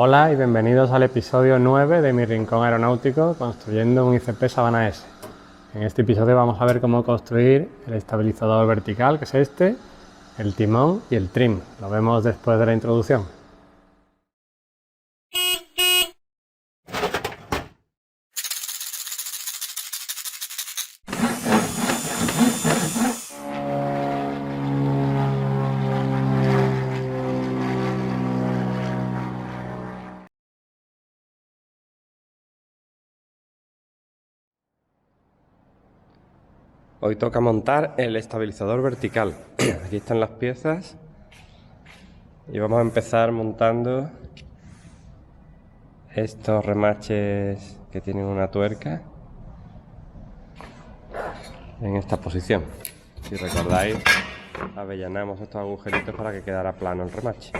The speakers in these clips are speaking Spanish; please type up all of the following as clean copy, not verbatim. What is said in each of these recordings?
Hola y bienvenidos al episodio 9 de mi rincón aeronáutico construyendo un ICP Sabana S. En este episodio vamos a ver cómo construir el estabilizador vertical, que es este, el timón y el trim. Lo vemos después de la introducción. Hoy toca montar el estabilizador vertical. Aquí están las piezas y vamos a empezar montando estos remaches que tienen una tuerca en esta posición. Si recordáis, avellanamos estos agujeritos para que quedara plano el remache.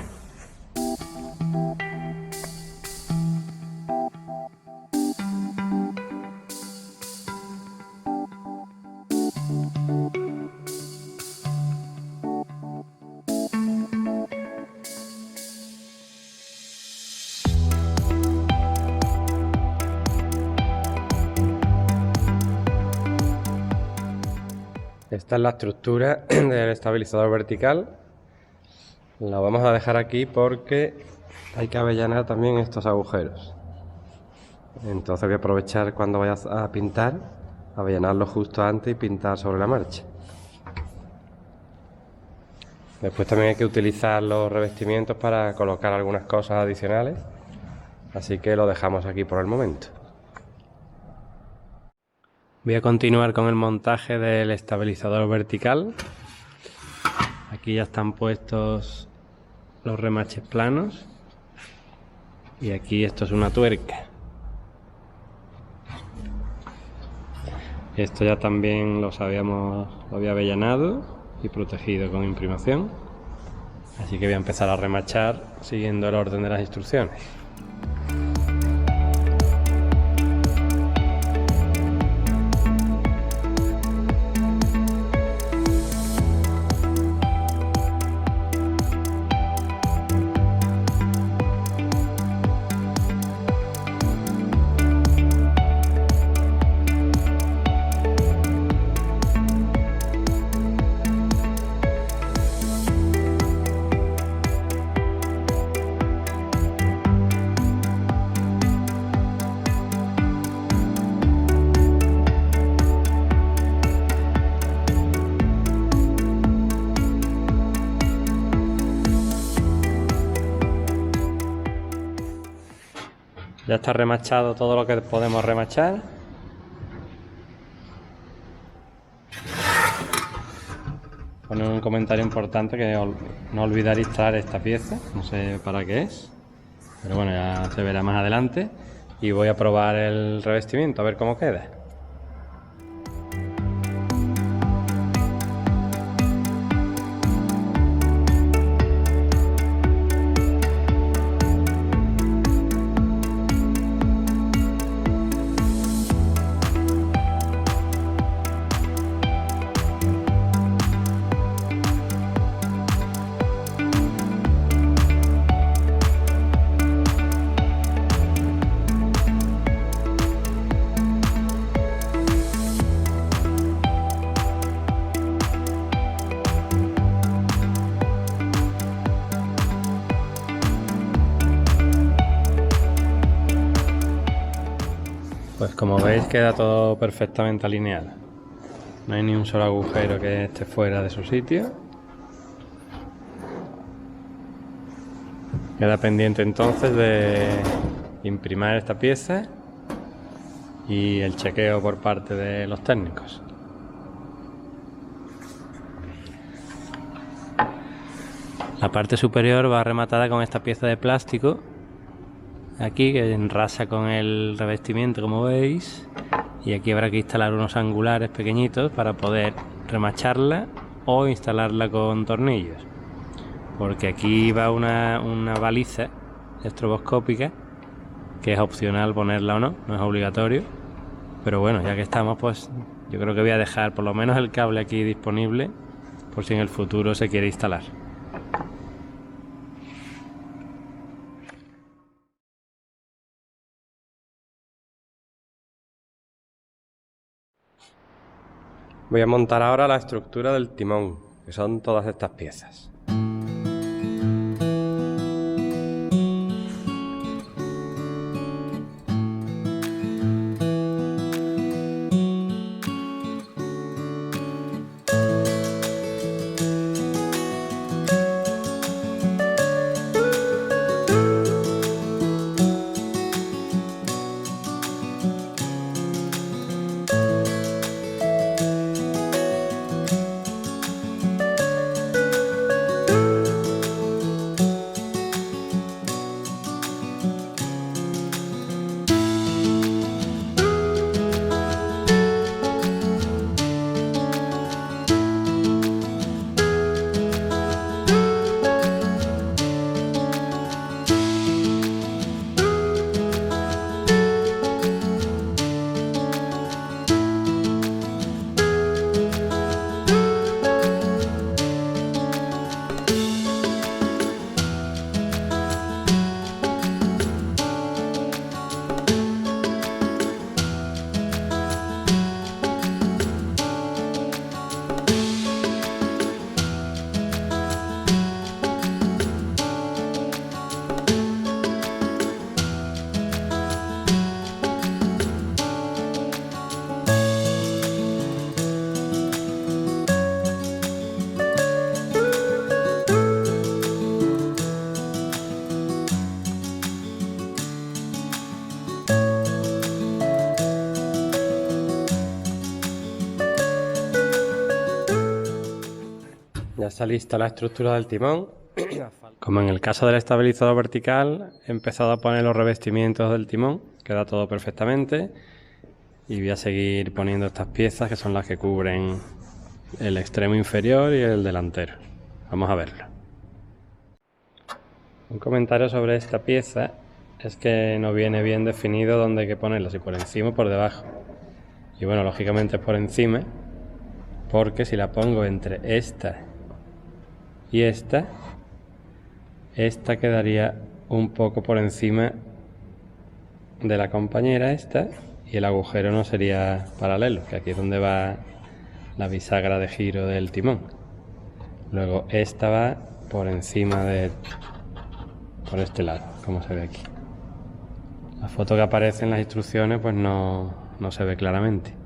Esta es la estructura del estabilizador vertical. La vamos a dejar aquí porque hay que avellanar también estos agujeros. Entonces voy a aprovechar cuando vaya a pintar, avellanarlo justo antes y pintar sobre la marcha. Después también hay que utilizar los revestimientos para colocar algunas cosas adicionales, así que lo dejamos aquí por el momento. Voy a continuar con el montaje del estabilizador vertical. Aquí ya están puestos los remaches planos y aquí esto es una tuerca. Esto ya también lo había avellanado y protegido con imprimación, así que voy a empezar a remachar siguiendo el orden de las instrucciones. Ya está remachado todo lo que podemos remachar. Poner un comentario importante que no olvidar instalar esta pieza, no sé para qué es, pero bueno, ya se verá más adelante. Y voy a probar el revestimiento, a ver cómo queda. Pues como veis queda todo perfectamente alineado. No hay ni un solo agujero que esté fuera de su sitio. Queda pendiente entonces de imprimir esta pieza y el chequeo por parte de los técnicos. La parte superior va rematada con esta pieza de plástico aquí que enrasa con el revestimiento, como veis, y aquí habrá que instalar unos angulares pequeñitos para poder remacharla o instalarla con tornillos, porque aquí va una baliza estroboscópica que es opcional ponerla o no, no es obligatorio, pero bueno, ya que estamos, pues yo creo que voy a dejar por lo menos el cable aquí disponible por si en el futuro se quiere instalar. Voy a montar ahora la estructura del timón, que son todas estas piezas. Ya está lista la estructura del timón. Como en el caso del estabilizador vertical, he empezado a poner los revestimientos del timón, queda todo perfectamente, y voy a seguir poniendo estas piezas que son las que cubren el extremo inferior y el delantero. Vamos a verlo. Un comentario sobre esta pieza es que no viene bien definido dónde hay que ponerla, si por encima o por debajo. Y bueno, lógicamente es por encima, porque si la pongo entre esta y esta quedaría un poco por encima de la compañera esta, y el agujero no sería paralelo, que aquí es donde va la bisagra de giro del timón. Luego esta va por encima de, por este lado, como se ve aquí. La foto que aparece en las instrucciones pues no se ve claramente.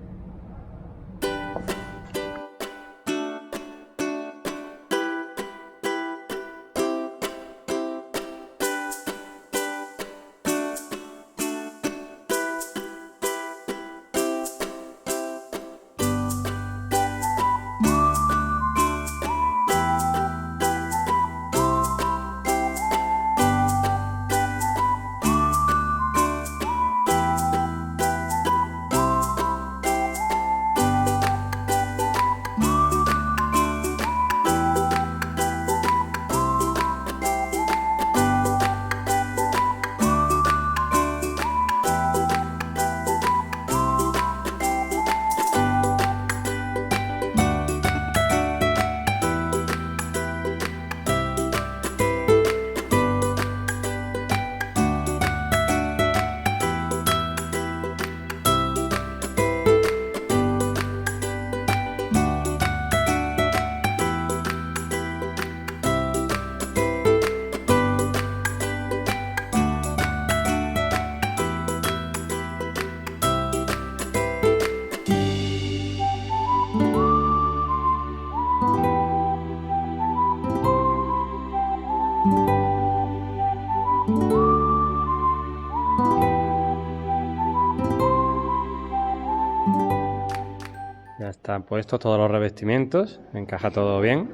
Ya están puestos todos los revestimientos, encaja todo bien.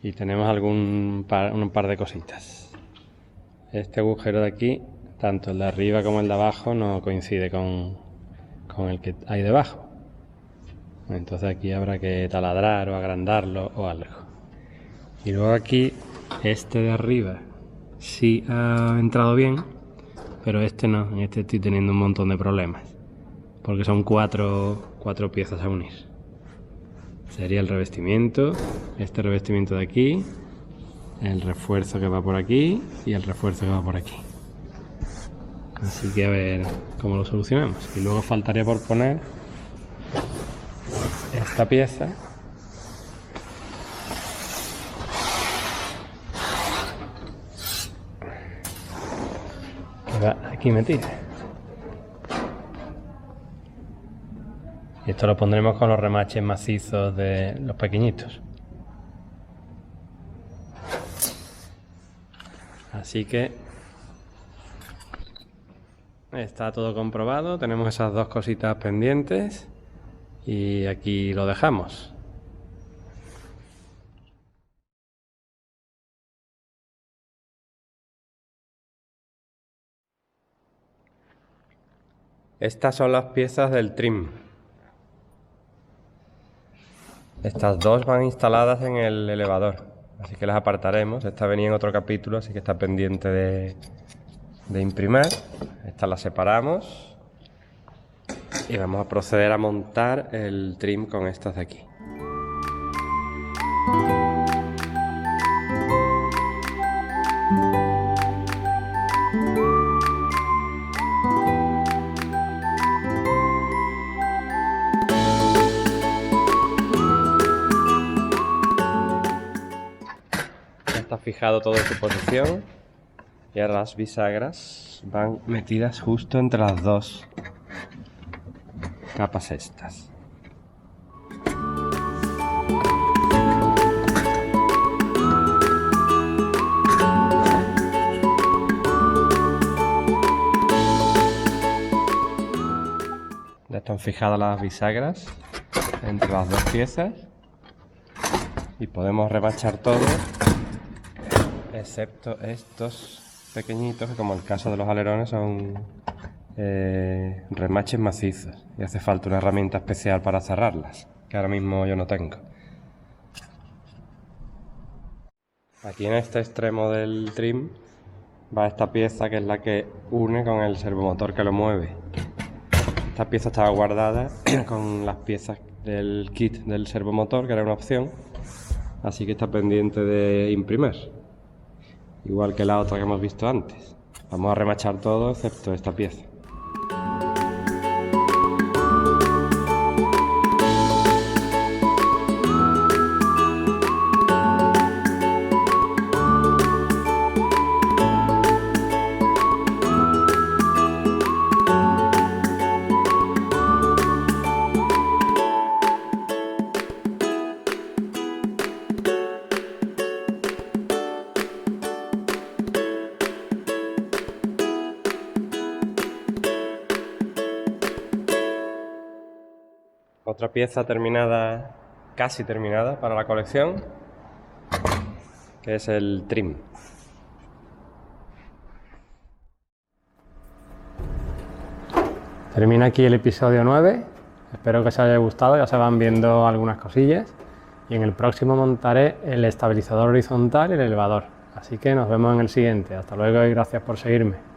Y tenemos un par de cositas. Este agujero de aquí, tanto el de arriba como el de abajo, no coincide con el que hay debajo. Entonces aquí habrá que taladrar o agrandarlo o algo. Y luego aquí, este de arriba sí ha entrado bien, pero este no, en este estoy teniendo un montón de problemas. Porque son cuatro piezas a unir. Sería el revestimiento, este revestimiento de aquí, el refuerzo que va por aquí y el refuerzo que va por aquí. Así que a ver cómo lo solucionamos. Y luego faltaría por poner esta pieza. Que va aquí metida. Y esto lo pondremos con los remaches macizos de los pequeñitos. Así que está todo comprobado, tenemos esas dos cositas pendientes y aquí lo dejamos. Estas son las piezas del trim. Estas dos van instaladas en el elevador, así que las apartaremos. Esta venía en otro capítulo, así que está pendiente de imprimir. Estas las separamos y vamos a proceder a montar el trim con estas de aquí. Ya está fijado todo en su posición y ahora las bisagras van metidas justo entre las dos capas estas. Ya están fijadas las bisagras entre las dos piezas y podemos remachar todo, excepto estos pequeñitos que, como el caso de los alerones, son remaches macizos y hace falta una herramienta especial para cerrarlas, que ahora mismo yo no tengo. Aquí en este extremo del trim va esta pieza, que es la que une con el servomotor que lo mueve. Esta pieza estaba guardada con las piezas del kit del servomotor, que era una opción, así que está pendiente de imprimir, igual que la otra que hemos visto antes. Vamos a remachar todo excepto esta pieza. Otra pieza terminada, casi terminada para la colección, que es el trim. Termina aquí el episodio 9, espero que os haya gustado, ya se van viendo algunas cosillas y en el próximo montaré el estabilizador horizontal y el elevador. Así que nos vemos en el siguiente, hasta luego y gracias por seguirme.